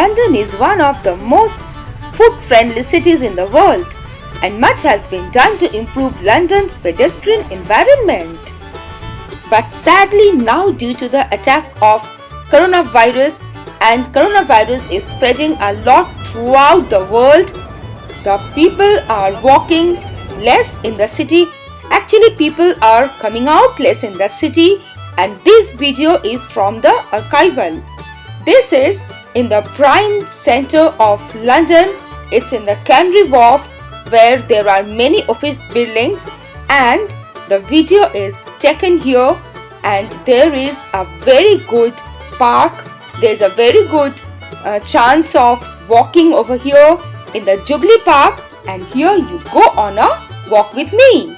London is one of the most food-friendly cities in the world, and much has been done to improve London's pedestrian environment. But sadly now, due to the attack of coronavirus, and coronavirus is spreading a lot throughout the world, the people are walking less in the city. Actually, people are coming out less in the city, and this video is from the archival. This is in the prime center of London. It's in the Canary Wharf, where there are many office buildings, and the video is taken here, and there is a very good park. There's a very good chance of walking over here in the Jubilee Park, and here you go on a walk with me.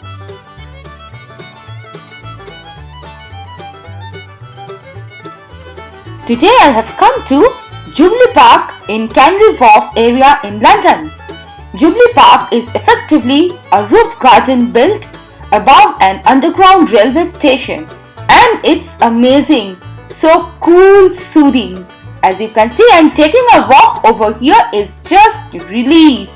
Today I have come to Jubilee Park in Canary Wharf area in London. Jubilee Park is effectively a roof garden built above an underground railway station, and it's amazing, so cool, soothing. As you can see, and taking a walk over here is just relief.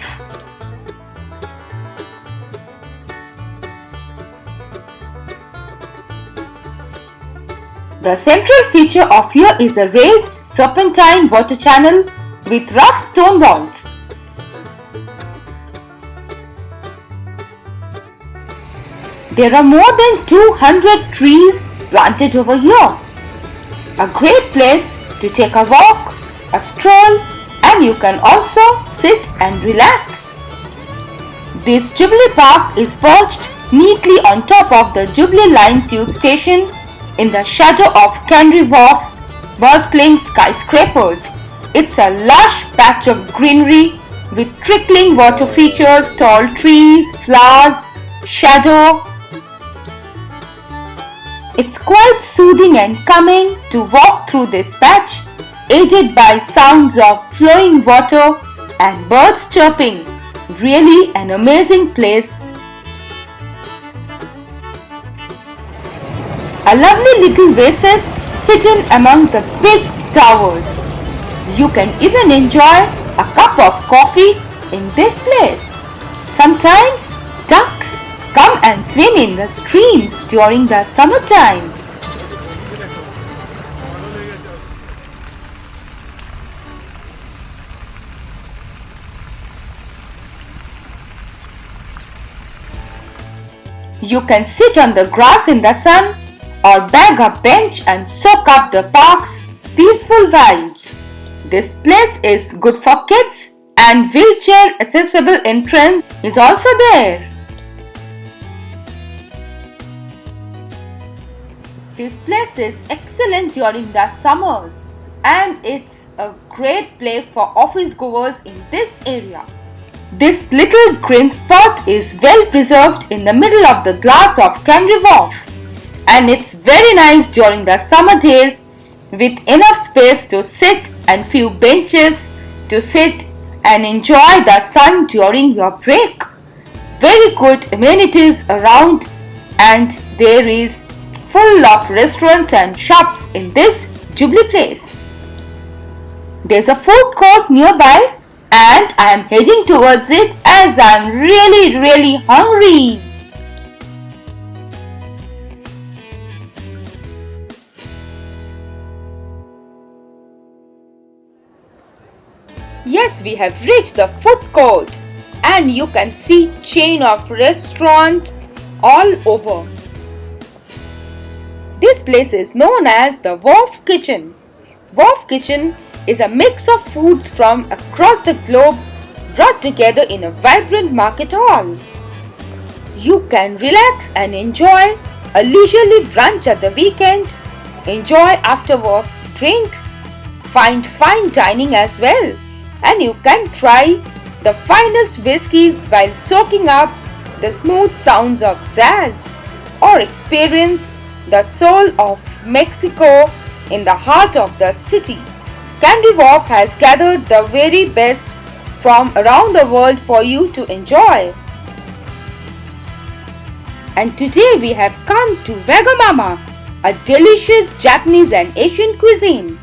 The central feature of here is a raised serpentine water channel with rough stone walls. There are more than 200 trees planted over here. A great place to take a walk, a stroll, and you can also sit and relax. This Jubilee Park is perched neatly on top of the Jubilee Line tube station in the shadow of Canary Wharf's bustling skyscrapers. It's a lush patch of greenery with trickling water features, tall trees, flowers, shadow. It's quite soothing and calming to walk through this patch, aided by sounds of flowing water and birds chirping. Really an amazing place. A lovely little oasis hidden among the big towers. You can even enjoy a cup of coffee in this place. Sometimes ducks come and swim in the streams during the summertime. You can sit on the grass in the sun, or bag a bench and soak up the park's peaceful vibes. This place is good for kids, and wheelchair accessible entrance is also there. This place is excellent during the summers, and it's a great place for office goers in this area. This little green spot is well preserved in the middle of the glass of Canary Wharf, and it's very nice during the summer days with enough space to sit and few benches to sit and enjoy the sun during your break. Very good amenities around, and there is full of restaurants and shops in this Jubilee place. There's a food court nearby, and I am heading towards it as I am really hungry. Yes, we have reached the food court, and you can see chain of restaurants all over. This place is known as the Wharf Kitchen. Wharf Kitchen is a mix of foods from across the globe brought together in a vibrant market hall. You can relax and enjoy a leisurely brunch at the weekend, enjoy after work drinks, find fine dining as well, and you can try the finest whiskies while soaking up the smooth sounds of jazz, or experience the soul of Mexico in the heart of the city. Canary Wharf has gathered the very best from around the world for you to enjoy. And today we have come to Wagamama, a delicious Japanese and Asian cuisine.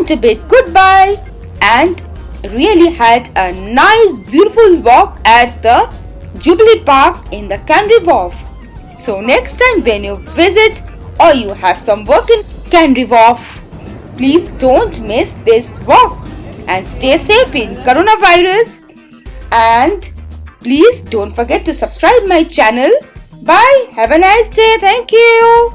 want to bid goodbye and really had a nice beautiful walk at the Jubilee Park in the Canary Wharf. So next time when you visit or you have some work in Canary Wharf, please don't miss this walk and stay safe in coronavirus, and please don't forget to subscribe my channel. Bye. Have a nice day. Thank you.